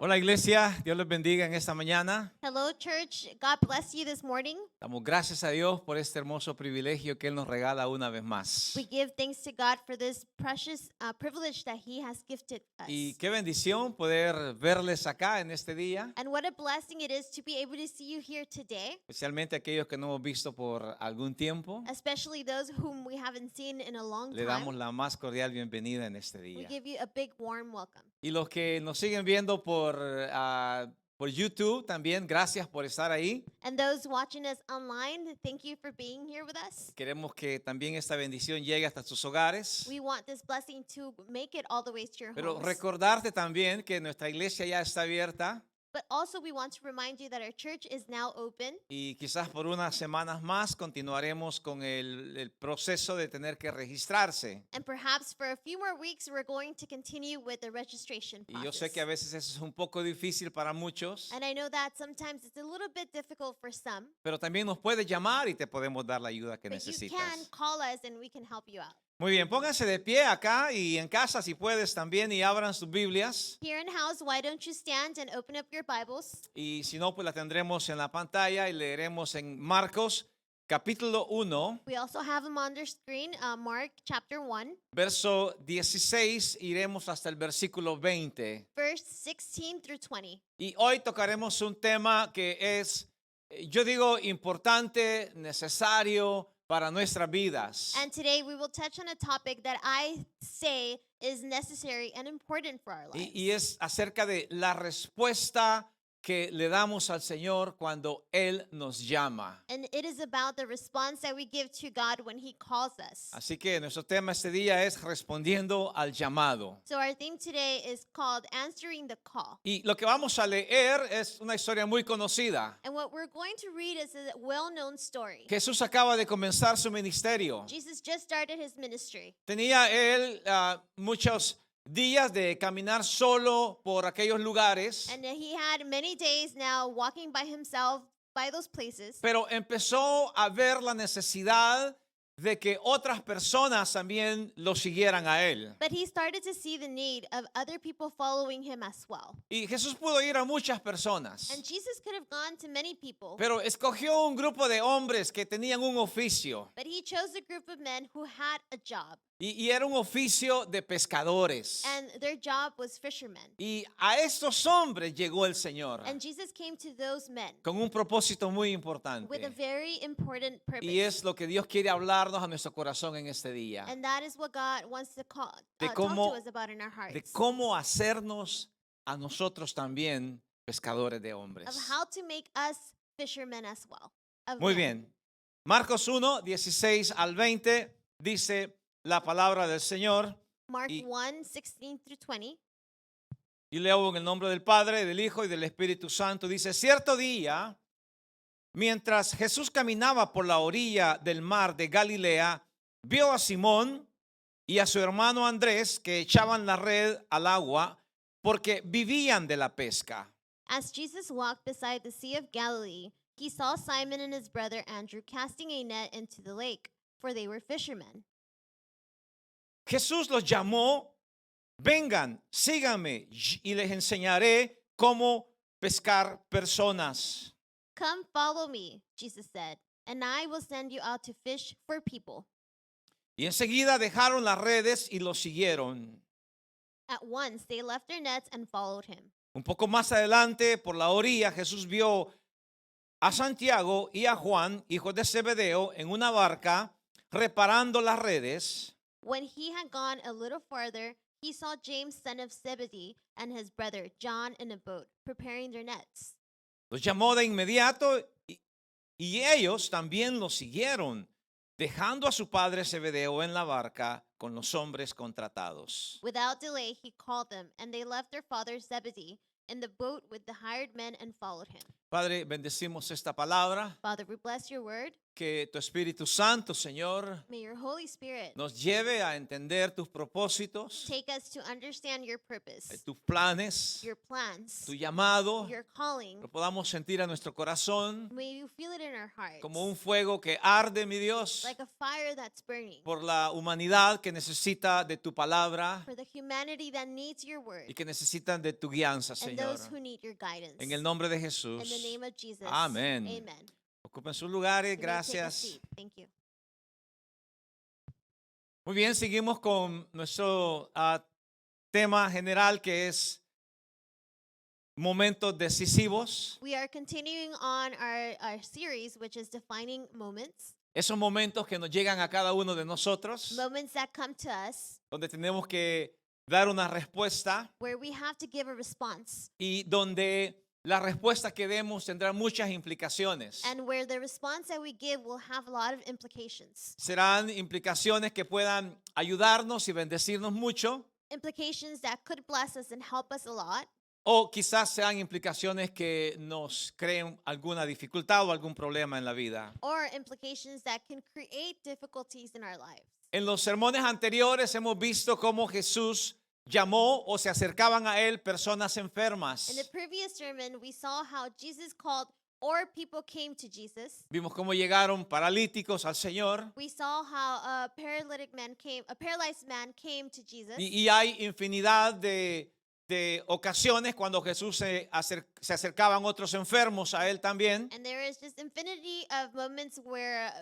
Hola iglesia, Dios les bendiga en esta mañana. Hello, church. God bless you this morning. Damos gracias a Dios por este hermoso privilegio que Él nos regala una vez más. We give thanks to God for this precious privilege that He has gifted us. Y qué bendición poder verles acá en este día, And what a blessing it is to be able to see you here today, especialmente aquellos que no hemos visto por algún tiempo. especially those whom we haven't seen in a long Le damos time. la más cordial bienvenida en este We día. give you a big warm welcome. Y los que nos siguen viendo por YouTube también, gracias por estar ahí. And those watching us online, thank you for being here with us. Queremos que también esta bendición llegue hasta sus hogares. We want this blessing to make it all the way to your Pero homes. recordarte también que nuestra iglesia ya está abierta. But also we want to remind you that our church is now open. Y quizás por unas semanas más continuaremos con el proceso de tener que registrarse. And perhaps for a few more weeks, we're going to continue with the registration Y yo sé process. que a veces eso es un poco difícil para muchos, And I know that sometimes it's a little bit difficult for some, pero también nos puedes llamar y te podemos dar la ayuda que but you necesitas. can call us and we can help you out. Muy bien, pónganse de pie acá y en casa si puedes también y abran sus Biblias. Here in house, why don't you stand and open up your Bibles? Y si no, pues la tendremos en la pantalla y leeremos en Marcos capítulo 1, We also have them on the screen, Mark chapter 1, verso 16, iremos hasta el versículo 20. verse 16 through 20. Y hoy tocaremos un tema que es, yo digo, importante, necesario para nuestras vidas. And today we will touch on a topic that I say is necessary and important for our lives. Y es acerca de la respuesta que le damos al Señor cuando Él nos llama. And it is about the response that we give to God when He calls us. Así que nuestro tema este día es respondiendo al llamado. So our theme today is called Answering the Call. Y lo que vamos a leer es una historia muy conocida. And what we're going to read is a well-known story. Jesús acaba de comenzar su ministerio. Jesus just started his ministry. Tenía él muchos días de caminar solo por aquellos lugares, And he had many days now walking by himself by those places. pero empezó a ver la necesidad de que otras personas también lo siguieran a él. But he started to see the need of other people following him as well. Y Jesús pudo ir a muchas personas, And Jesus could have gone to many people, pero escogió un grupo de hombres que tenían un oficio. but he chose a group of men who had a job. Y era un oficio de pescadores. And their job was fishermen. Y a estos hombres llegó el Señor And Jesus came to those men con un propósito muy with a importante. very important purpose. Y es lo que Dios quiere hablarnos a nuestro corazón en este día. And that is what God wants to De talk cómo- to us about in our hearts. De cómo hacernos a nosotros también pescadores de hombres. Of how to make us fishermen as well. of Muy men. bien. Marcos 1, 16 al 20 dice la palabra del Señor. Mark Y- 1, 16 through 20. Y leo en el nombre del Padre, del Hijo y del Espíritu Santo. Dice, cierto día, mientras Jesús caminaba por la orilla del mar de Galilea, vio a Simón y a su hermano Andrés que echaban la red al agua porque vivían de la pesca. As Jesus walked beside the Sea of Galilee, he saw Simon and his brother Andrew casting a net into the lake, for they were fishermen. Jesús los llamó, vengan, síganme y les enseñaré cómo pescar personas. Come follow me, Jesus said, and I will send you out to fish for people. Y enseguida dejaron las redes y los siguieron. At once they left their nets and followed him. Un poco más adelante, por la orilla, Jesús vio a Santiago y a Juan, hijos de Zebedeo, en una barca reparando las redes. When he had gone a little farther, he saw James, son of Zebedee, and his brother John in a boat, preparing their nets. Los llamó de inmediato y ellos también los siguieron, dejando a su padre Zebedeo en la barca con los hombres contratados. Without delay, he called them, and they left their father Zebedee in the boat with the hired men and followed him. Padre, bendecimos esta palabra. Father, we bless your word. Que tu Espíritu Santo, Señor, May your Holy Spirit nos lleve a entender tus propósitos, take us to understand your purpose, tus planes, your plans, tu llamado. your calling. Lo podamos sentir a nuestro corazón May you feel it in our hearts, como un fuego que arde, mi Dios, like a fire that's burning, por la humanidad que necesita de tu palabra for the humanity that needs your word y que necesitan de tu guianza, and Señor. those who need your guidance. En el nombre de In the Jesús. name of Jesus. Amén. Amen. Ocupen sus lugares. You may take a Gracias. seat. Thank you. Muy bien, seguimos con nuestro tema general, que es momentos decisivos. We are continuing on our series, which is defining moments, Esos momentos que nos llegan a cada uno de nosotros, moments that come to us donde tenemos que dar una respuesta where we have to give a response, y donde la respuesta que demos tendrá muchas implicaciones. and where the response that we give will have a lot of implications. Serán implicaciones que puedan ayudarnos y bendecirnos mucho, Implications that could bless us and help us a lot, o quizás sean implicaciones que nos creen alguna dificultad o algún problema en la vida. or implications that can create difficulties in our lives. En los sermones anteriores hemos visto cómo Jesús llamó o se acercaban a él personas enfermas. In the previous sermon, we saw how Jesus called, or people came to Jesus. Vimos cómo llegaron paralíticos al Señor. We saw how a paralyzed man came to Jesus. Y hay infinidad de ocasiones cuando Jesús se acercaban otros enfermos a él también. And there is just infinity of moments where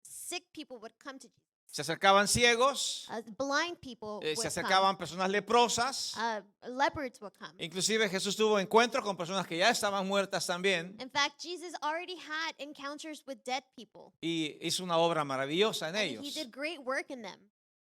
sick people would come to Jesus. Se acercaban ciegos, Blind people se would acercaban personas leprosas. come. Leopards would come. Inclusive Jesús tuvo encuentros con personas que ya estaban muertas también. In fact, Jesus already had encounters with dead people. Y hizo una obra maravillosa en And he ellos. did great work in them.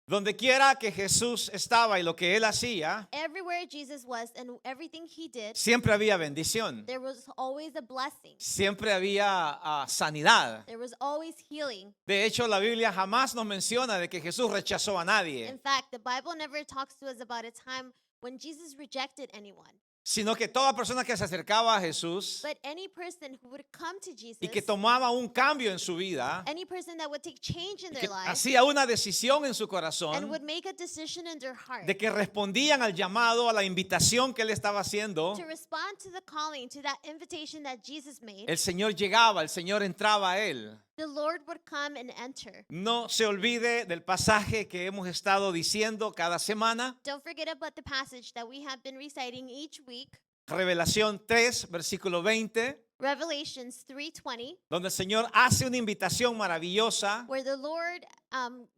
Donde quiera que Jesús estaba y lo que él hacía, Everywhere Jesus was and everything he did, siempre había bendición. there was always a blessing. Siempre había sanidad. There was always healing. De hecho, la Biblia jamás nos menciona de que Jesús rechazó a In nadie, fact, the Bible never talks to us about a time when Jesus rejected anyone. sino que toda persona que se acercaba a Jesús But any person who would come to Jesus, y que tomaba un cambio en su vida, any person that would take change in que their life hacía una decisión en su and corazón would make a decision in their heart de que respondían al llamado, a la invitación que él estaba haciendo, to respond to the calling, to that invitation that Jesus made, el Señor llegaba, el Señor entraba a él. the Lord would come and enter. No se olvide del pasaje que hemos estado diciendo cada semana, Don't forget about the passage that we have been reciting each week, Revelación 3, versículo 20, Revelations 3:20, donde el Señor hace una invitación maravillosa, where the Lord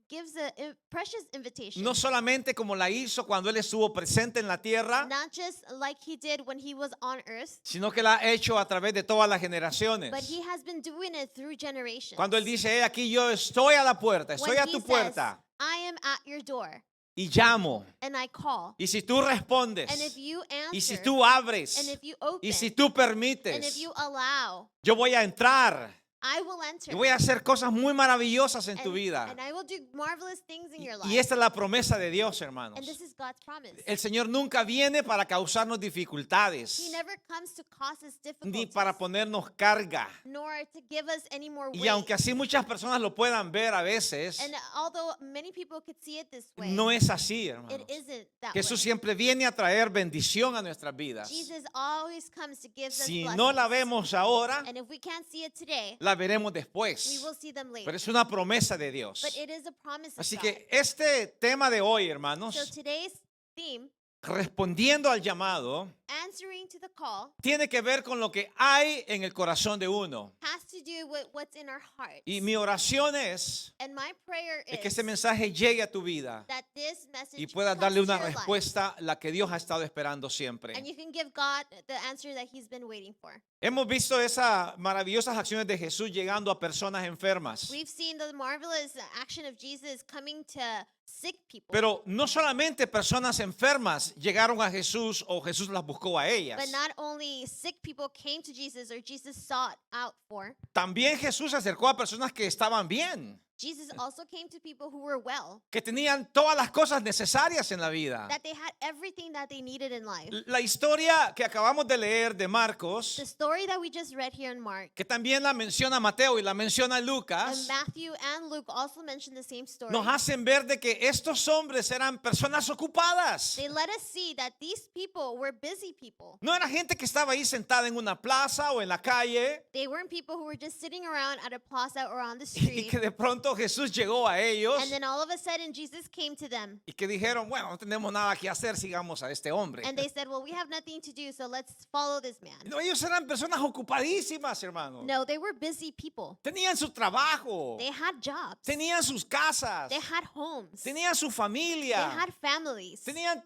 gives a precious invitation. no solamente como la hizo cuando Él estuvo presente en la tierra, Not just like he did when he was on earth, sino que la ha hecho a través de todas las but generaciones. he has been doing it through generations. Cuando Él dice, aquí yo estoy a la puerta, When estoy a he tu says, puerta I am at your door y llamo. and I call. Y si tú respondes, And if you y si answer, tú abres, and if you open, y si tú and if permites, you allow, yo voy a entrar I will enter. y voy a hacer cosas muy maravillosas en tu and, vida. and I will do marvelous things in your life. Y esta es la promesa de Dios, hermanos. And this is God's promise. El Señor nunca viene para causarnos dificultades, He never comes to cause us ni difficulties, para ponernos carga. nor to give us any more weight. Y aunque así muchas personas lo puedan ver a veces, And although many people could see it this way, no es así, hermanos. it isn't that Jesús way. siempre viene a traer bendición a nuestras vidas. Jesus always comes to give us Si blessings. no la vemos ahora, And if we can't see it today, la veremos después. we will see them later. Pero es una promesa de Dios. But it is a promise of Así God. que este tema de hoy, So hermanos, today's theme, respondiendo al llamado, answering to the call, tiene que ver con lo que hay en el corazón de uno. has to do with what's in our hearts. Y mi oración es And my prayer que is este mensaje llegue a tu vida that this message y puedas comes darle to una your life, respuesta la que Dios ha estado esperando siempre. and you can give God the answer that He's been waiting for. Hemos visto esas maravillosas acciones de Jesús llegando a personas enfermas. We've seen the marvelous action of Jesus coming to sick people, Pero no solamente personas enfermas llegaron a Jesús o Jesús las buscó a ellas. but not only sick people came to Jesus or Jesus sought out for. También Jesús se acercó a personas que estaban bien. Jesus also came to people who were well, que tenían todas las cosas necesarias en la vida. that they had everything that they needed in life. La historia que acabamos de leer de Marcos, The story that we just read here in Mark, que también la menciona Mateo y la menciona and Lucas, Matthew and Luke also mention the same story. nos hacen ver de que estos hombres eran personas ocupadas. They let us see that these people were busy people. No era gente que estaba ahí sentada en una plaza o en la calle They weren't people who were just sitting around at a plaza or on the y street. que de pronto Jesús llegó a ellos And then all of a sudden Jesus came to them. y que dijeron, bueno, no tenemos nada que hacer, sigamos a este hombre. And they said, well, we have nothing to do, so let's follow this man. No, ellos eran personas ocupadísimas, hermanos. No, they were busy people. Tenían su trabajo, They had jobs. tenían sus casas, They had homes. tenían su They familia, had families. tenían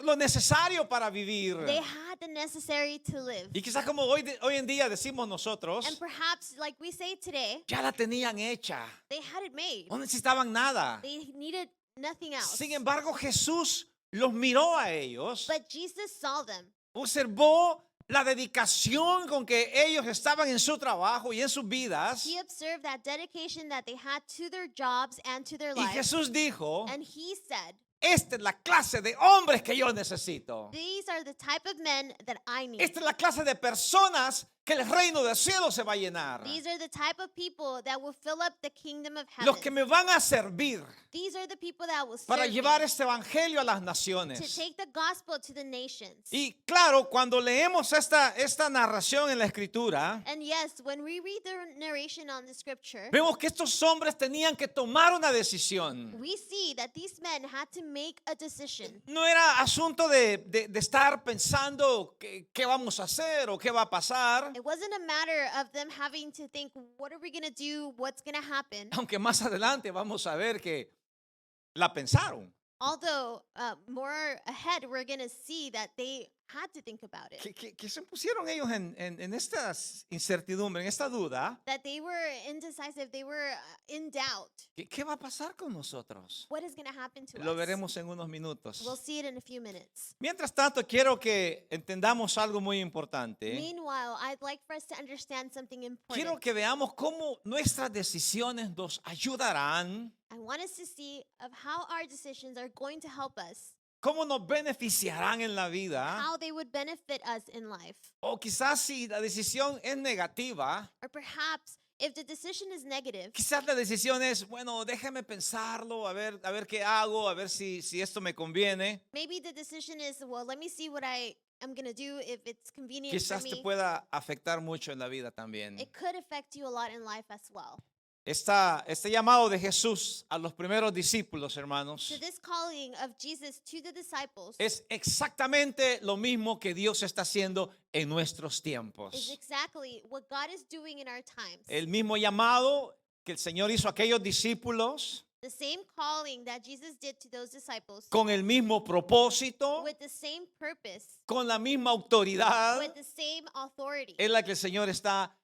lo necesario para vivir. They had the necessary to live. Y quizás como hoy en día decimos nosotros, And perhaps, like we say today, ya la tenían hecha, they had it made. no necesitaban nada. They needed nothing else. Sin embargo, Jesús los miró a ellos, But Jesus saw them. observó la dedicación con que ellos estaban en su trabajo y en sus vidas. He observed that dedication that they had to their jobs and to their Y lives. Jesús dijo, And he said, esta es la clase de hombres que yo necesito. these are the type of men that I need. Esta es la clase de personas que el reino del cielo se va a llenar. These are the type of people that will fill up the kingdom of Los que heaven. me van a servir These are the people that will para serve llevar me, este evangelio a las to naciones. take the gospel to the nations. Y claro, cuando leemos esta narración en la escritura, And yes, when we read the narration on the scripture, vemos que estos hombres tenían que tomar una decisión. we see that these men had to make a decision. No era asunto de estar pensando qué vamos a hacer o qué va a pasar, It wasn't a matter of them having to think, what are we going to do? What's going to happen? aunque más adelante vamos a ver que la pensaron. Although more ahead, we're going to see that they had to think about it. Que se pusieron ellos en esta incertidumbre, en esta duda. That they were indecisive. They were in doubt. ¿Qué va a pasar con nosotros? What is going to happen to Lo us? veremos en unos minutos. We'll see it in a few minutes. Mientras tanto, quiero que entendamos algo muy importante. Meanwhile, I'd like for us to understand something Quiero important. que veamos cómo nuestras decisiones nos ayudarán, I want us to see of how our decisions are going to help us, cómo nos beneficiarán en la vida. how they would benefit us in life. O quizás si la decisión es negativa, Or perhaps if the decision is negative, quizás la decisión es, bueno, déjame pensarlo, a ver qué hago, a ver si esto me conviene. maybe the decision is, well, let me see what I am going to do if it's convenient for Quizás te me. pueda afectar mucho en la vida también. It could affect you a lot in life as well. Este llamado de Jesús a los primeros discípulos, hermanos, So this calling of Jesus to the disciples es exactamente lo mismo que Dios está haciendo en nuestros is tiempos. exactly what God is doing in our times. El mismo llamado que el Señor hizo a aquellos discípulos The same calling that Jesus did to those disciples con el mismo propósito, with the same purpose, con la misma autoridad, with the same authority es la que el Señor está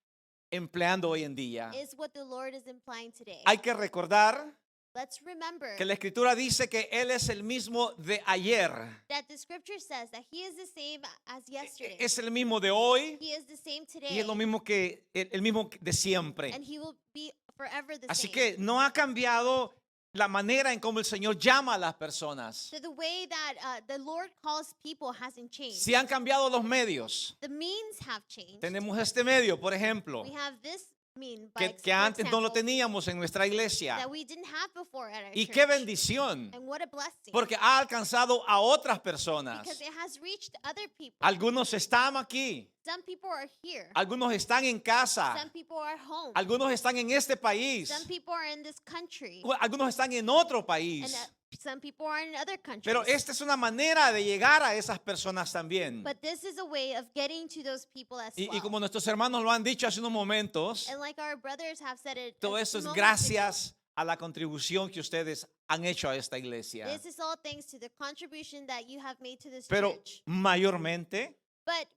empleando hoy en día. is what the Lord is implying today. Hay que recordar Let's remember que la Escritura dice que Él es el mismo de ayer, that the scripture says that he is the same as yesterday. es el mismo de hoy He is the same y today. es lo mismo que el mismo de siempre. And he will be forever the Así same. que no ha cambiado la manera en cómo el Señor llama a las personas. So the way that the Lord calls people hasn't changed. Si han cambiado los medios, The means have changed. tenemos este medio, por ejemplo, We have this mean by que for antes no lo example, teníamos en nuestra iglesia. that we didn't have before at our Y church. qué bendición, And what a blessing. porque ha alcanzado a otras personas. Because it has reached other people. Algunos están aquí, Some people are here. algunos están en casa, Some people are home. algunos están en este país, Some people are in this country. algunos están en otro And país. some people are in other countries. Pero esta es una manera de llegar a esas personas también. But this is a way of getting to those people as Y well. como nuestros hermanos lo han dicho hace unos momentos, And like our brothers have said it, todo a esto es moment gracias a la contribución que ustedes han hecho a esta ago, iglesia. this is all thanks to the contribution that you have made to this Pero church. mayormente But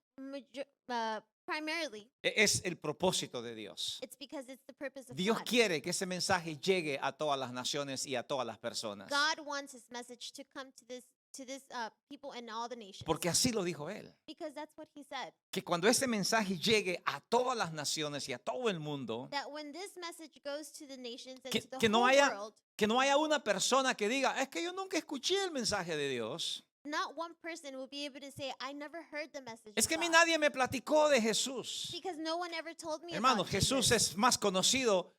primarily, es el propósito de Dios. it's because it's the purpose of Dios God. quiere que ese mensaje llegue a todas las naciones y a todas las personas. God wants his message to come to this people in all the nations. Porque así lo dijo él. Because that's what he said. Que cuando este mensaje llegue a todas las naciones y a todo el mundo, That when this message goes to the nations and que, to the que no whole haya, world, que no haya una persona que diga, es que yo nunca escuché el mensaje de Dios. not one person will be able to say, I never heard the message Es of que a mí God. nadie me platicó de Jesús. Because no one ever told me Hermano, about Jesús Jesus. es más conocido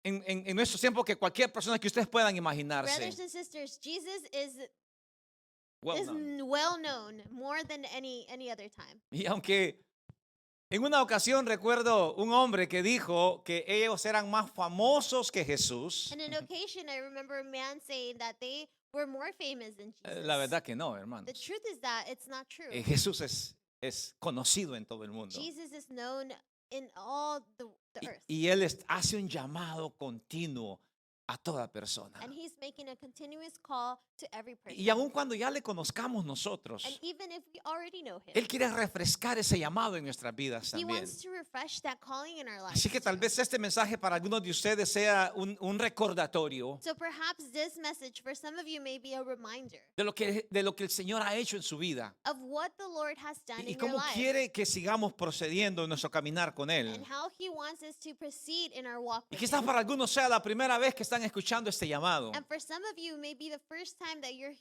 en nuestros tiempos que cualquier persona que ustedes puedan imaginarse. Brothers and sisters, Jesus is Well known. well known more than any other time. Y aunque en una ocasión recuerdo un hombre que dijo que ellos eran más famosos que Jesús. On an occasion, I remember a man saying that they were more famous than Jesus. La verdad que no, hermanos. The truth is that it's not true. Jesús es conocido en todo el mundo. Jesus is known in all the earth. Y él hace un llamado continuo a toda persona. And he's making a continuous call to every person. Y aun cuando ya le conozcamos nosotros, And even if we already know him, él quiere refrescar ese llamado en nuestras vidas he también. wants to refresh that calling in our lives. Así que tal vez este mensaje para algunos de ustedes sea un recordatorio So perhaps this message for some of you may be a reminder de lo que el Señor ha hecho en su vida of what the Lord has done y in your cómo life quiere que sigamos procediendo en nuestro caminar con Él. and how he wants us to proceed in our walk Y with quizás him. para algunos sea la primera vez que están escuchando este llamado, And for some of you, may be the first time that you're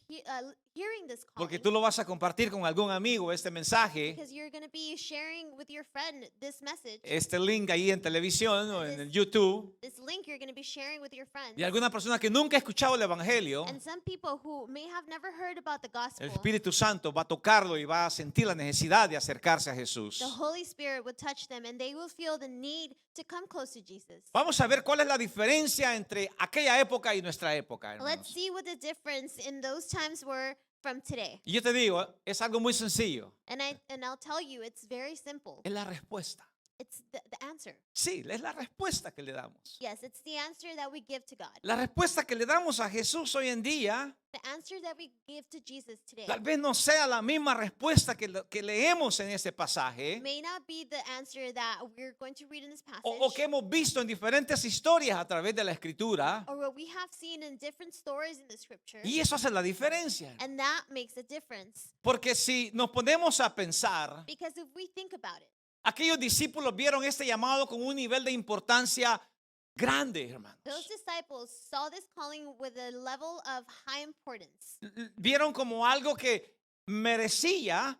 hearing this call. porque tú lo vas a compartir con algún amigo, este mensaje, Because you're going to be sharing with your friend this message. este link ahí en televisión o en el YouTube, This link you're going to be sharing with your friends. y alguna persona que nunca ha escuchado el Evangelio, And some people who may have never heard about the gospel, el Espíritu Santo va a tocarlo y va a sentir la necesidad de acercarse a Jesús. the Holy Spirit would touch them and they will feel the need to come close to Jesus. Vamos a ver cuál es la diferencia entre aquella época y nuestra época, Let's hermanos. see what the difference in those times were from today. Y yo te digo, es algo muy sencillo. And I'll tell you, it's very simple. Es la respuesta. It's the answer. Sí, es la respuesta que le damos. Yes, it's the answer that we give to God. La respuesta que le damos a Jesús hoy en día The answer that we give to Jesus today tal vez no sea la misma respuesta que leemos en ese pasaje may not be the answer that we're going to read in this passage o que hemos visto en diferentes historias a través de la Escritura. or what we have seen in different stories in the scripture. Y eso hace la diferencia. And that makes a difference. Porque si nos ponemos a pensar, Because if we think about it, aquellos discípulos vieron este llamado con un nivel de importancia grande, hermanos. those disciples saw this calling with a level of high importance. Vieron como algo que merecía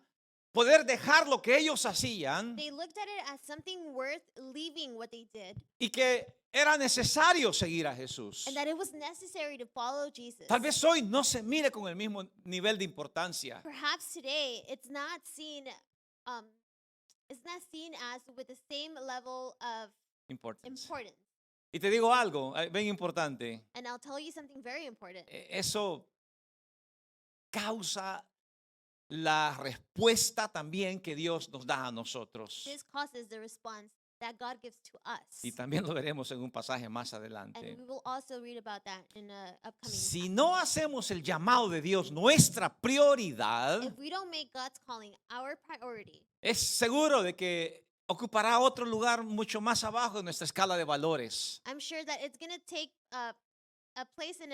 poder dejar lo que ellos hacían They looked at it as something worth leaving what they did y que era necesario seguir a Jesús. and that it was necessary to follow Jesus. Tal vez hoy no se mire con el mismo nivel de importancia. Perhaps today it's not seen as with the same level of importance. Y te digo algo bien importante. And I'll tell you something very important. Eso causa la respuesta también que Dios nos da a nosotros. This causes the response that God gives to us. Y también lo veremos en un pasaje más And adelante. we will also read about that in a upcoming Si no hacemos el llamado de Dios nuestra prioridad, If we don't make God's calling our priority, es seguro de que ocupará otro lugar mucho más abajo en nuestra escala de valores. I'm sure that it's going to take a place in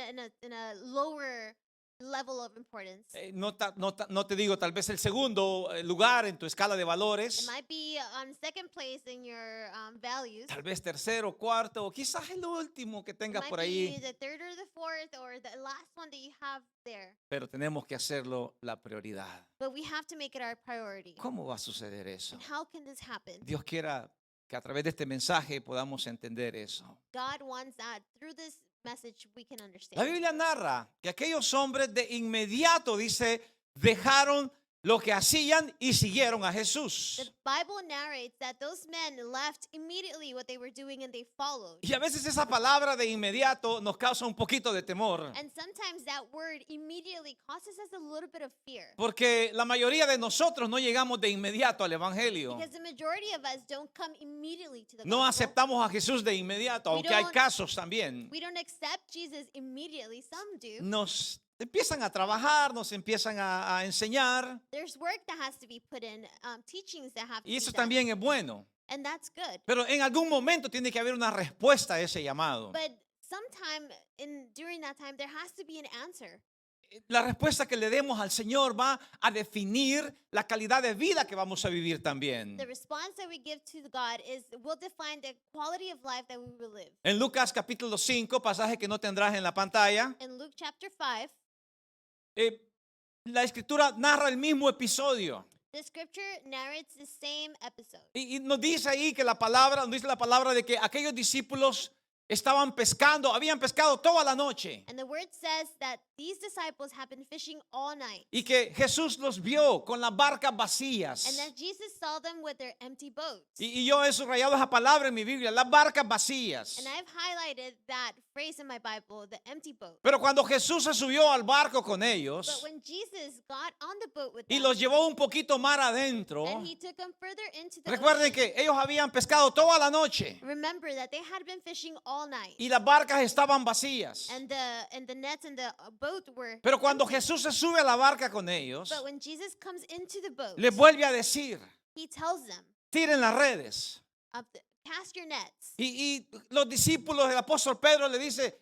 a lower level of importance. No te digo tal vez el segundo lugar en tu escala de It valores, might be on second place in your values. tal vez tercero, cuarto, o quizás el último que It tengas might por be ahí, the third or the fourth or the last one that you have there. pero tenemos que hacerlo la prioridad. But we have to make it our priority. ¿Cómo va a suceder eso? And how can this happen? Dios quiera que a través de este mensaje podamos entender eso. God wants that through this message we can La understand. Biblia narra que aquellos hombres de inmediato, dice, dejaron lo que hacían y siguieron a Jesús. The Bible narrates that those men left immediately what they were doing and they followed. Y a veces esa palabra de inmediato nos causa un poquito de temor, And sometimes that word immediately causes us a little bit of fear. porque la mayoría de nosotros no llegamos de inmediato al Evangelio. Because the majority of us don't come immediately to the No gospel. aceptamos a Jesús de inmediato, We aunque hay don't- casos también. We don't accept Jesus immediately. Some do. Nos empiezan a trabajar, nos empiezan a enseñar, There's work that has to be put in, teachings that have to y be eso done. también es bueno. And that's good. Pero en algún momento tiene que haber una respuesta a ese llamado. But sometime during that time, there has to be an answer. la respuesta que le demos al Señor va a definir la calidad de vida que vamos a vivir también. The response that we give to God will define the quality of life that we will live. En Lucas capítulo 5, pasaje que no tendrás en la pantalla, In Luke chapter 5, la escritura narra el mismo episodio. the scripture narrates the same episode. Y nos dice ahí que nos dice la palabra de que aquellos discípulos estaban pescando, habían pescado toda la noche. And the word says that these disciples have been fishing all night. Y que Jesús los vio con las barcas vacías. And that Jesus saw them with their empty boats. Y yo he subrayado esa palabra en mi Biblia, las barcas vacías. And I've highlighted that phrase in my Bible, the empty boat. Pero cuando Jesús se subió al barco con But ellos when Jesus got on the boat with y them, los llevó un poquito mar adentro, and he took them further into the recuerden ocean, que ellos habían pescado toda la noche remember that they had been fishing all night. y las barcas estaban vacías. And the nets and the boat were Pero cuando empty. Jesús se sube a la barca con ellos, But when Jesus comes into the boat, les vuelve a decir, he tells them, tiren las redes. cast your nets. Y los discípulos del apóstol Pedro le dice,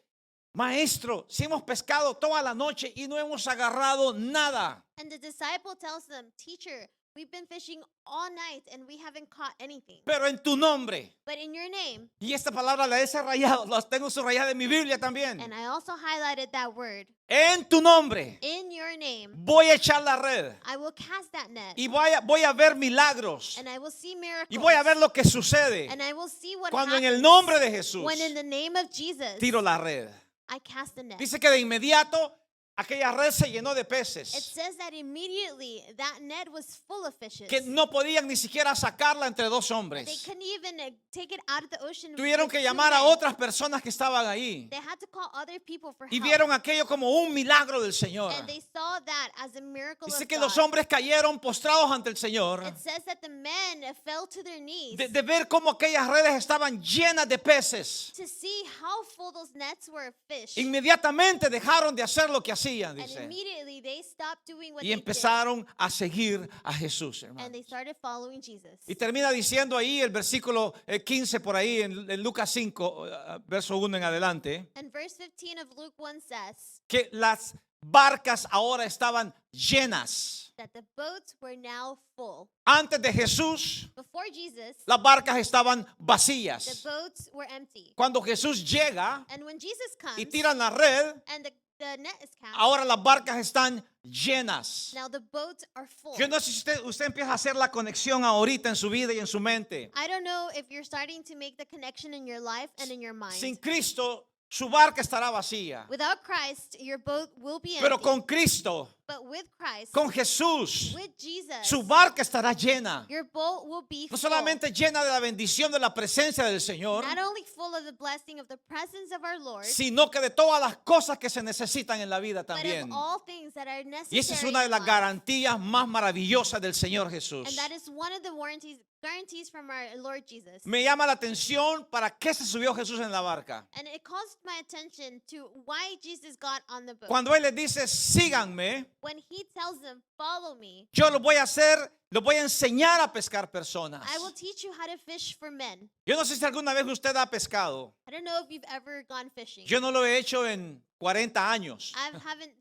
maestro, si hemos pescado toda la noche y no hemos agarrado nada. And the disciple tells them, teacher, we've been fishing all night and we haven't caught anything. Pero en tu nombre. But in your name, Y esta palabra la he subrayado, la tengo subrayada en mi Biblia también. and I also highlighted that word, En tu nombre in your name, voy a echar la red. I will cast that net. Y voy a ver milagros. And I will see miracles. Y voy a ver lo que sucede And I will see what cuando en happens el nombre de Jesús when in the name of Jesus, tiro la red. I cast the net. Dice que de inmediato aquella red se llenó de It peces says that immediately that net was full of fishes. que no podían ni siquiera sacarla entre dos They hombres. couldn't even take it out of the ocean. Tuvieron with que two llamar a men. otras personas que estaban ahí They had to call other people for y help. vieron aquello como un milagro del Señor. And they saw that as a miracle Dice of que God. los hombres cayeron postrados ante el Señor It says that the men fell to their knees de ver cómo aquellas redes estaban llenas de peces. to see how full those nets were of fish. Inmediatamente dejaron de hacer lo que hacían, And dice, immediately they stopped doing what y they did. empezaron a seguir a Jesús, hermano. And they started following Jesus. Y termina diciendo ahí el versículo 15 por ahí en Lucas 5, verso 1 en adelante, And verse 15 of Luke 1 says que las barcas ahora estaban llenas. that the boats were now full. Antes de Jesús, Before Jesus, las barcas estaban the vacías. boats were empty. Cuando Jesús llega And when Jesus comes y tiran la red, and the net is cast, ahora las barcas están llenas. now the boats are full. Yo no sé si usted empieza a hacer la conexión ahorita en su vida y en su mente. I don't know if you're starting to make the connection in your life and in your mind. Sin Cristo, su barca estará vacía. Without Christ, your boat will be Pero empty. con Cristo, But with Christ, con Jesús, with Jesus, su barca estará llena. your boat will be No full. solamente llena de la bendición de la presencia del Señor, Not only full of the blessing of the presence of our Lord, sino que de todas las cosas que se necesitan en la vida but también. of all things that are necessary Y esa es una de in las life. garantías más maravillosas del Señor Jesús. And that is one of the guarantees from our Lord Jesus. Me llama la atención para qué se subió Jesús en la barca. And it caused my attention to why Jesus got on the boat. Cuando Él les dice, síganme, When he tells them, follow me, yo los voy a enseñar a pescar personas. I will teach you how to fish for men. Yo no sé si alguna vez usted ha pescado. I don't know if you've ever gone fishing. Yo no lo he hecho en 40 años.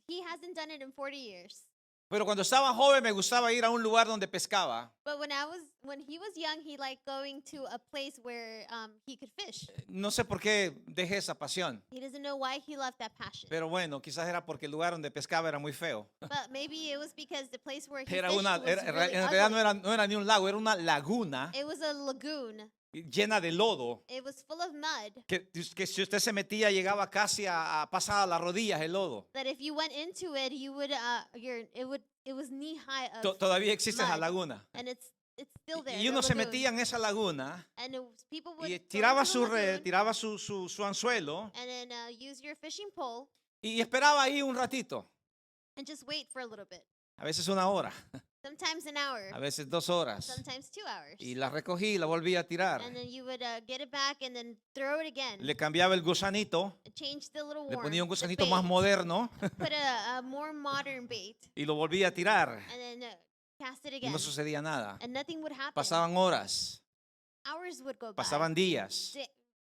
He hasn't done it in 40 years. Pero cuando estaba joven me gustaba ir a un lugar donde pescaba. But when he was young, he liked going to a place where he could fish. No sé por qué dejé esa pasión. He doesn't know why he left that passion. Pero bueno, quizás era porque el lugar donde pescaba era muy feo. But maybe it was because the place where he Era fished una, was era- really en realidad ugly. no era ni un lago, era una laguna It was a lagoon. llena de lodo. It was full of mud. Que si usted se metía llegaba casi a pasar a las rodillas el lodo. That if you went into it, you would it was knee high of Todavía existe esa mud. laguna. And it's still there. Y the uno se lagoon. metía en esa laguna And people would y go tiraba into the su red, lagoon tiraba su anzuelo and then use your fishing pole y esperaba ahí un ratito. and just wait for a little bit. A veces una hora, Sometimes an hour, a veces 2 horas. sometimes 2 hours. Y la recogí y la volví a tirar. And then you would get it back and then throw it again. Le cambiaba el gusanito, Change the little le worm. ponía un the gusanito más bait, moderno Put a more modern bait y lo volví a tirar. and then cast it Y again. no sucedía nada. And nothing would happen. Pasaban horas, Hours would go by. pasaban días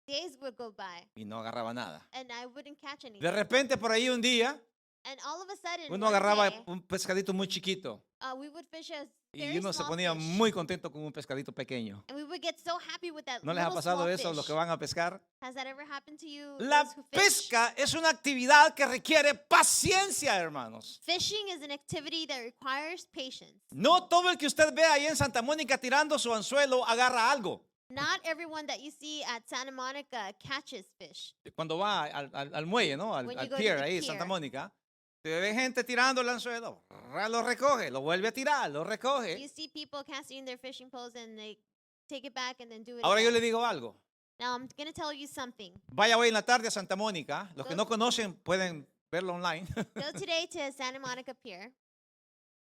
Days would go by. y no agarraba nada. And I wouldn't catch anything. De repente por ahí un día And all of a sudden, Uno one agarraba day, un pescadito muy chiquito we would fish a y very uno se small ponía fish, muy contento con un pescadito pequeño. and we would get so happy with that ¿No les ha little pasado small eso a fish. los que van a pescar? Has that ever happened to you? La Those who fish? pesca es una actividad que requiere paciencia, hermanos. Fishing is an activity that requires patience. No todo el que usted ve ahí en Santa Mónica tirando su anzuelo agarra algo. Not everyone that you see at Santa Monica catches fish. Cuando va al muelle, ¿no? Al When you go to pier the ahí, pier. Santa Mónica, se ve gente tirando el anzuelo, lo recoge, lo vuelve a tirar, lo You recoge. see people casting their fishing poles and they take it back and then do it Ahora yo again. le digo algo. Now I'm going to tell you something. Vaya hoy en la tarde a Santa Mónica. Los que Go- no conocen pueden verlo online. Go today to Santa Monica Pier,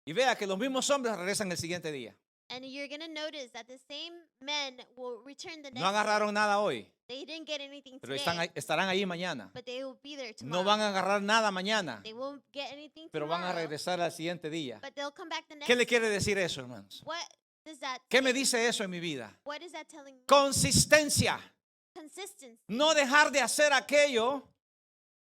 Y vea que los mismos hombres regresan el siguiente día. and you're going to notice that the same men will return the next No agarraron nada hoy, day. They didn't get anything pero today, estarán ahí mañana. but they will be there tomorrow. No van a agarrar nada mañana, They won't get anything pero van a tomorrow, regresar al siguiente día. but they'll come back the next ¿Qué le day. quiere decir eso, hermanos? What does that ¿Qué me say? dice eso en mi vida? What is that telling me? Consistencia. Consistency. No dejar de hacer aquello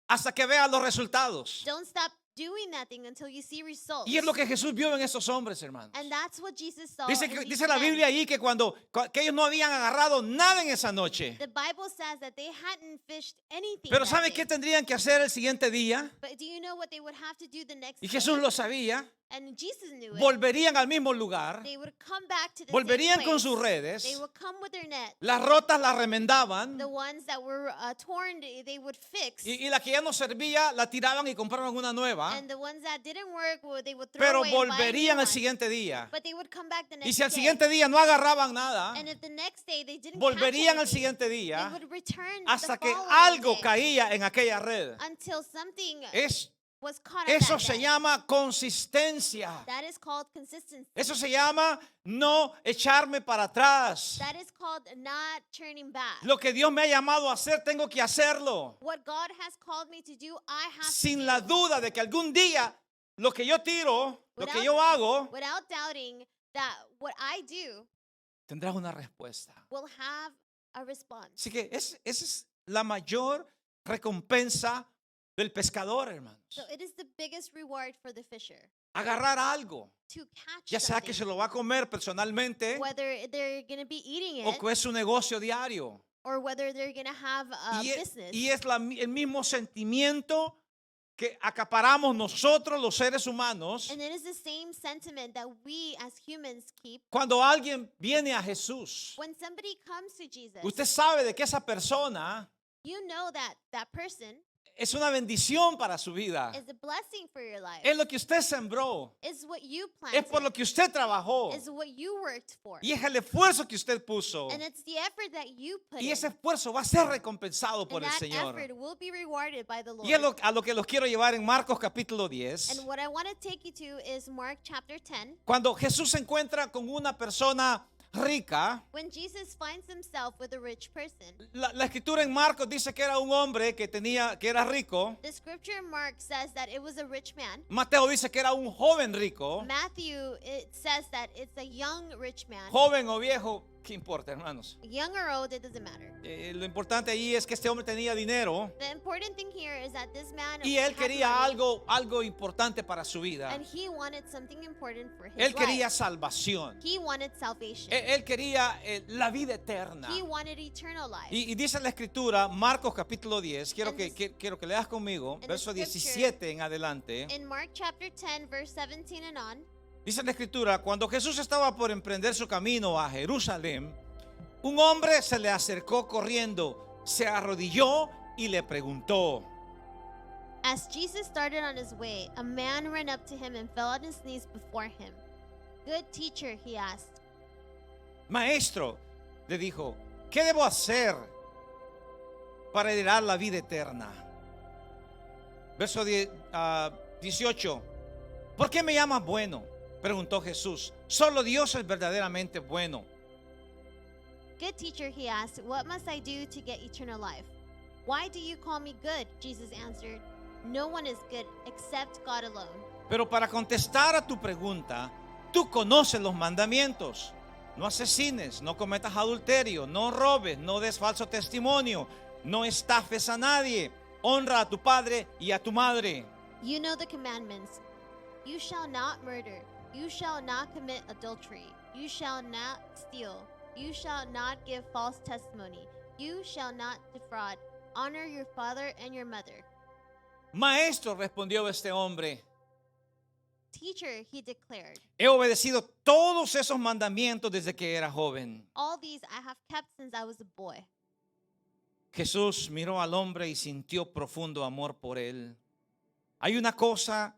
hasta que vea los resultados. Don't stop doing that thing until you see results. Y es lo que Jesús vio en esos hombres, hermanos. And that's what Jesus saw. Dice, in these dice la men. Biblia ahí que que ellos no habían agarrado nada en esa noche. The Bible says that they hadn't fished anything. Pero that ¿sabe day. qué tendrían que hacer el siguiente día? But do you know what they would have to do the next Y day? Jesús lo sabía. And Jesus knew it. Volverían al mismo lugar. They would come back to the Volverían same con place. sus redes. They would come with their net. Las rotas las remendaban. The ones that were torn, they would fix. Y la que ya no servía, la tiraban y compraban una nueva. And the ones that didn't work, they would throw Pero away and buy a new volverían al one. siguiente día. But they would come back the next Y si al day. siguiente día no agarraban nada, And if the next day they didn't volverían al catch anything, siguiente they día would return hasta the que following algo day caía en aquella red. until something was caught on Eso that se net. llama consistencia. That is called consistency. Eso se llama no echarme para atrás. That is called not turning back. Lo que Dios me ha llamado a hacer, tengo que hacerlo. What God has called me to do, I have to Sin do. la duda de que algún día lo que yo tiro, lo que Without- yo hago, Without doubting that what I do tendrás una respuesta. will have a response. Así que esa es la mayor recompensa del pescador, hermanos. So it is the biggest reward for the fisher Agarrar algo, to catch ya sea que something, se lo va a comer personalmente whether they're going to be eating o it que es su negocio diario. or whether they're going to have a Y business. y es el mismo sentimiento que acaparamos nosotros los seres humanos And it is the same sentiment that we as humans keep cuando alguien viene a Jesús. when somebody comes to Jesus. Usted sabe de que esa persona You know that that person es una bendición para su vida. is a blessing for your life. Es lo que usted sembró. Is what you Es por lo planted. que usted trabajó. Is what you worked for. Y es el esfuerzo que usted puso. And it's the effort that you put Y in. ese esfuerzo va a ser recompensado por And el that Señor. effort will be rewarded by the Lord. Y es a lo que los quiero llevar en Marcos capítulo 10. And what I want to take you to is Mark chapter 10. Cuando Jesús se encuentra con una persona rica, When Jesus finds himself with a rich person. la escritura en Marcos dice que era un hombre que era rico. The scripture in Mark says that it was a rich man. Mateo dice que era un joven rico. Matthew, it says that it's a young rich man. Joven o viejo, ¿qué importa, hermanos? Young or old, it doesn't matter. Lo importante ahí es que este hombre tenía dinero The important thing here is that this man y él had quería money, algo importante para su vida. and he wanted something important for his Él quería life. salvación. He wanted salvation. Él quería la vida eterna. He wanted eternal life. Y dice la escritura, Marcos capítulo 10, quiero And quiero que leas conmigo, the verso scripture- 17 en adelante. In Mark chapter 10, verse 17 and on, Dice la escritura, cuando Jesús estaba por emprender su camino a Jerusalén, un hombre se le acercó corriendo, se arrodilló y le preguntó. as Jesus started on his way, a man ran up to him and fell on his knees before him. Good teacher, he asked, Maestro, le dijo, ¿qué debo hacer para heredar la vida eterna? Verso 18. ¿Por qué me llamas bueno? Preguntó Jesús. Solo Dios es verdaderamente bueno. Good teacher, he asked, what must I do to get eternal life? Why do you call me good? Jesus answered, no one is good except God alone. Pero para contestar a tu pregunta, tú conoces los mandamientos. No asesines, no cometas adulterio, no robes, no des falso testimonio, no estafes a nadie, honra a tu padre y a tu madre. You know the commandments. You shall not murder. You shall not commit adultery. You shall not steal. You shall not give false testimony. You shall not defraud. Honor your father and your mother. Maestro, respondió este hombre, Teacher, he declared, he obedecido todos esos mandamientos desde que era joven. all these I have kept since I was a boy. Jesús miró al hombre y sintió profundo amor por él. Hay una cosa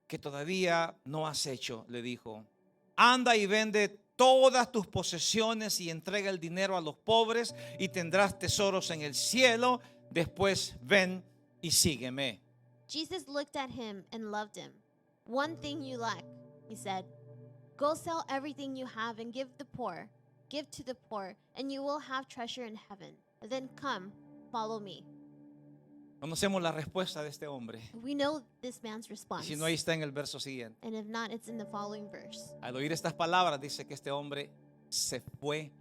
que todavía no has hecho, le dijo. Anda y vende todas tus posesiones y entrega el dinero a los pobres y tendrás tesoros en el cielo. Después ven y sígueme. Jesus looked at him and loved him. One thing you lack, he said. Go sell everything you have and give to the poor, and you will have treasure in heaven. Then come, follow me. Conocemos la respuesta de este hombre. We know this man's Y response. si no, ahí está en el verso siguiente. And if not, it's in the following verse. Al oír estas palabras dice que este hombre se fue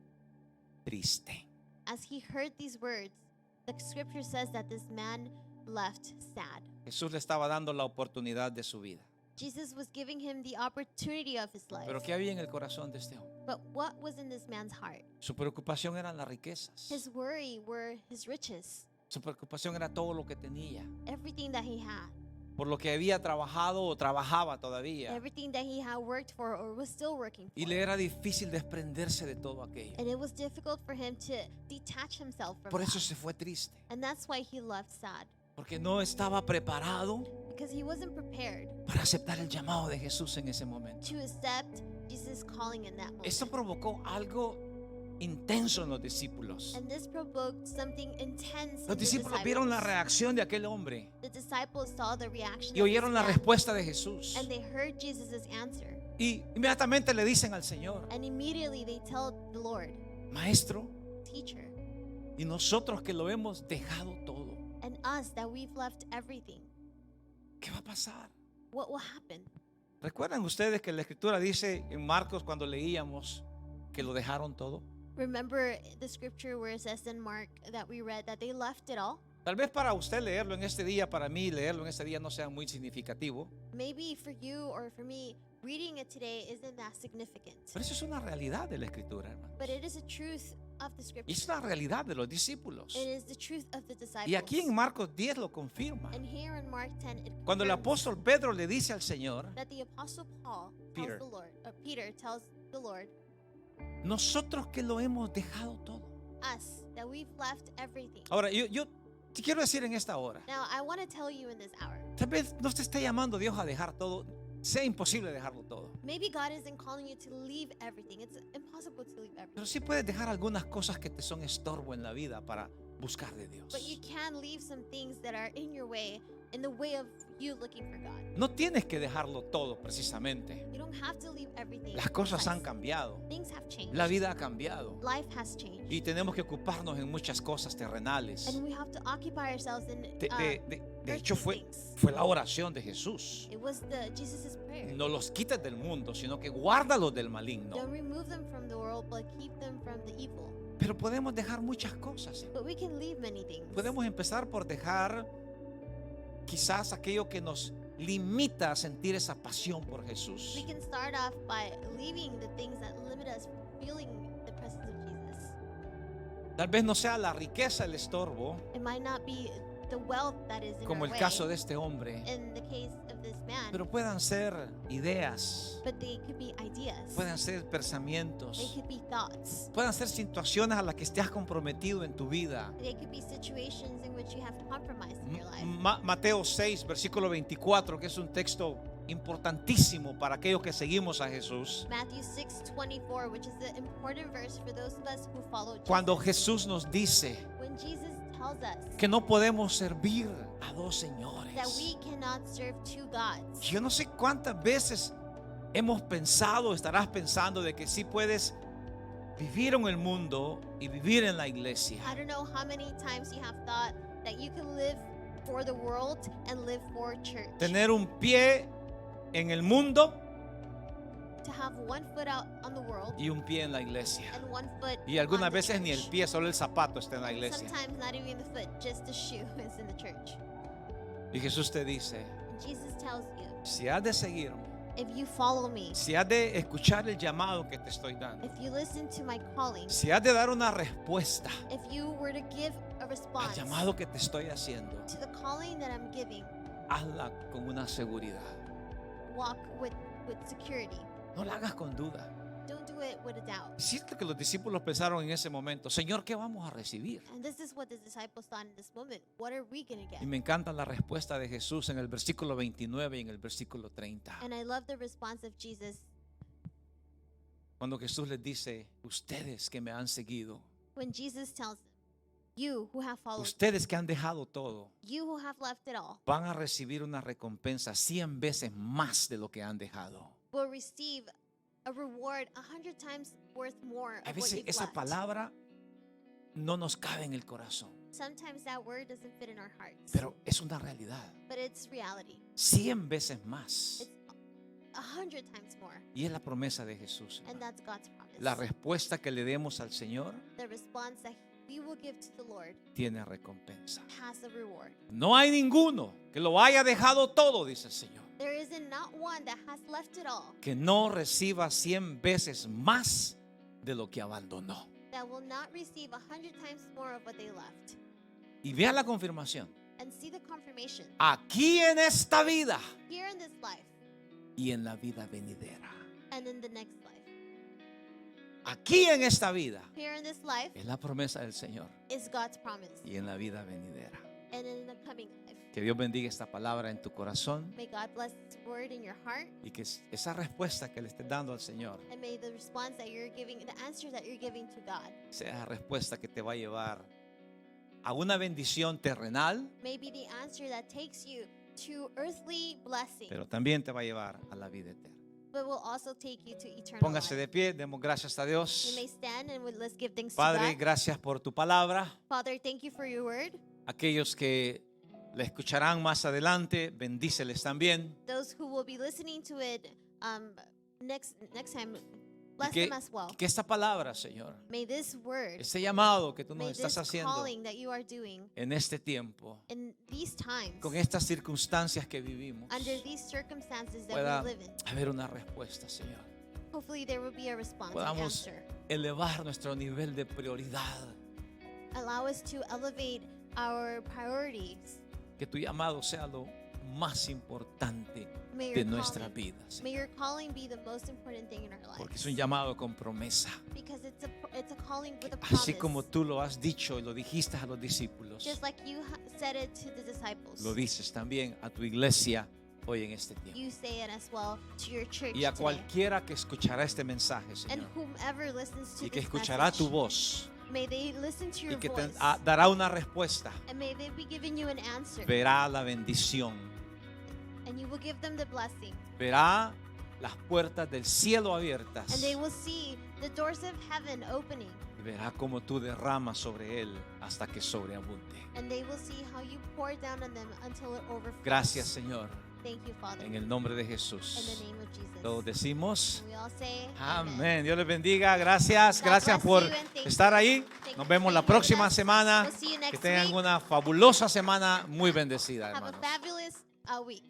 triste. As he heard these words, the scripture says that this man left sad. Jesús le estaba dando la oportunidad de su vida. Jesus was giving him the opportunity of his life. Pero ¿qué había en el corazón de este hombre? But what was in this man's heart? Su preocupación eran las riquezas. His worry were his riches, Su preocupación era todo lo que tenía, everything that he had, por lo que había trabajado o trabajaba todavía. everything that he had worked for or was still working Y for. le era difícil desprenderse de todo aquello. And it was difficult for him to detach himself from Por eso that. se fue triste, And that's why he left sad, porque no estaba preparado because he wasn't prepared para aceptar el llamado de Jesús en ese momento. to accept Jesus' calling in that moment. Esto provocó algo intenso en los discípulos. And this provoked something intense in Los the discípulos vieron la disciples. reacción de aquel hombre The disciples saw the reaction y of oyeron this la man, respuesta de Jesús. and they heard Jesus' answer. Y inmediatamente le dicen al Señor, And immediately they tell the Lord, Maestro, Teacher, y nosotros que lo hemos dejado todo, and us that we've left everything, ¿qué va a pasar? what will happen? ¿Recuerdan ustedes que la Escritura dice en Marcos cuando leíamos que lo dejaron todo? Remember the scripture where it says in Mark that we read that they left it all? Tal vez para usted leerlo en este día, para mí leerlo en este día no sea muy significativo, Maybe for you or for me, reading it today isn't that significant. pero eso es una realidad de la Escritura, hermano. But it is a truth of the Y scripture. es una realidad de los discípulos. It is the truth of the disciples. Y aquí en Marcos 10 lo confirma. And here in Mark 10, it Cuando el confirms apóstol Pedro le dice al Señor, that the apostle Paul Peter. tells the Lord, Peter tells the Lord, nosotros que lo hemos dejado todo. us, that we've left everything. Ahora, yo te quiero decir en esta hora, Now, I want to tell you in this hour, tal vez no te esté llamando Dios a dejar todo, sea imposible dejarlo todo, maybe God isn't calling you to leave everything. It's impossible to leave everything. pero sí puedes dejar algunas cosas que te son estorbo en la vida para buscar de Dios. But you can leave some things that are in your way, in the way of you looking for God. No tienes que dejarlo todo precisamente. You don't have to leave everything. Las cosas han precisely. cambiado, Things have changed. la vida ha cambiado Life has changed. y tenemos que ocuparnos en muchas cosas terrenales. And we have to occupy ourselves in De hecho earthly fue things. la oración de Jesús. It was Jesus' prayer. No los quites del mundo, sino que guárdalos del maligno. Don't remove them from the world, but keep them from the evil. Pero podemos dejar muchas cosas. But we can leave many things. Podemos empezar por dejar quizás aquello que nos limita a sentir esa pasión por Jesús. We can start off by leaving the things that limit us from feeling the presence of Jesus. Tal vez no sea la riqueza el estorbo, It might not be the wealth that is in como our el way, caso de este hombre, in the case of this man, pero puedan ser ideas, but they could be ideas. puedan ser They pensamientos, could be thoughts. puedan ser situaciones a las que estés comprometido en tu vida. They could be situations in which you have compromised in your life. Mateo 6, versículo 24, que es un texto importantísimo para aquellos que seguimos a Jesús. Matthew 6:24, which is the important verse for those of us who follow Jesus. Cuando Jesús nos dice When Jesus tells us que no podemos servir a dos that señores. we cannot serve two gods. Yo no sé cuántas veces hemos pensado, estarás pensando de que sí puedes vivir en el mundo y vivir en la iglesia. I don't know how many times you have thought that you can live for the world and live for church. Tener un pie en el mundo To have one foot out on the world y un pie en la iglesia. and one foot Y algunas on the veces ni el church. pie, solo el zapato está en la iglesia. Sometimes not even the foot, just the shoe is in the church. Y Jesús te dice, Jesus tells you, si has de seguirme, if you follow me, si has de escuchar el llamado que te estoy dando, if you listen to my calling, si has de dar una respuesta if you were to give a al response llamado que te estoy haciendo, to the calling that I'm giving, hazla con una seguridad. walk with security. No la hagas con duda. Don't do it with a doubt. Es cierto que los discípulos pensaron en ese momento, Señor, ¿qué vamos a recibir? And this is what the disciples thought in this moment. What are we going to get? Y me encanta la respuesta de Jesús en el versículo 29 y en el versículo 30. And I love the response of Jesus Cuando Jesús les dice, ustedes que me han seguido, when Jesus tells them, you who have followed, ustedes que han dejado todo, you who have left it all, van a recibir una recompensa 100 veces más de lo que han dejado. will receive a reward 100 times worth more A of what veces you've esa left. palabra no nos cabe en el corazón, Sometimes that word doesn't fit in our hearts, pero es una realidad. but it's reality. 100 veces más. It's 100 times more, Y es la promesa de Jesús. and that's God's promise. La respuesta que le demos al Señor The response that we will give to the Lord tiene recompensa. has a reward. No hay ninguno que lo haya dejado todo, dice el Señor, There isn't not one that has left it all que no reciba 100 veces más de lo que abandonó. that will not receive 100 times more of what they left. Y vea la confirmación. And see the confirmation Aquí en esta vida here in this life y en la vida venidera. and in the next life. Aquí en esta vida Here in this life es la promesa del Señor is God's promise, y en la vida venidera. and in the coming life. Que Dios bendiga esta palabra en tu corazón May God bless this word in your heart, y que esa respuesta que le estés dando al Señor and may the response that you're giving, the answer that you're giving to God, sea la respuesta que te va a llevar a una bendición terrenal, may be the answer that takes you to earthly blessing, pero también te va a llevar a la vida eterna. but will also take you to eternal Póngase life. de pie, demos gracias a Dios. You may stand and let's give thanks Padre, to God. gracias por tu palabra. Father, thank you for your word. Aquellos que la escucharán más adelante, bendíceles también. Those who will be listening to it next time, bless Que, them as well. que esta palabra, Señor, May this word, este llamado que tú may nos this estás haciendo calling that you are doing en este tiempo, in these times, con estas circunstancias que vivimos, under these circumstances that pueda we live in, haber una respuesta, Señor. hopefully there will be a response, an Podamos answer. elevar nuestro nivel de prioridad. Allow us to elevate our priorities. Que tu llamado sea lo más importante May de your nuestra calling, vida, may Señor. your calling be the most important thing in our lives. Porque es un llamado con promesa. Because it's a calling with a Así promise. como tú lo has dicho y lo dijiste a los discípulos, Just like you said it to the disciples. lo dices también a tu iglesia hoy en este tiempo. You say it as well to your church Y a today. cualquiera que escuchará este mensaje, And Señor, whomever listens to y que this escuchará message, tu voz may they listen to y your que te voice. dará una respuesta, And may they be giving you an answer. verá la bendición, And you will give them the blessing. verá las puertas del cielo And abiertas they will see the doors of heaven opening. y verá cómo tú derramas sobre él hasta que sobreabunde. And they will see how you pour down on them until it overflows. Gracias, Señor, Thank you, Father. en el nombre de In the Jesús. name of Jesus. Todos decimos And we all say amén. Dios les bendiga. Gracias, God gracias bless por you and thank estar you. ahí. Thank you Nos for vemos la being with próxima us. semana. We'll see you Que next tengan week. una fabulosa semana muy bendecida, Have a hermanos. fabulous week.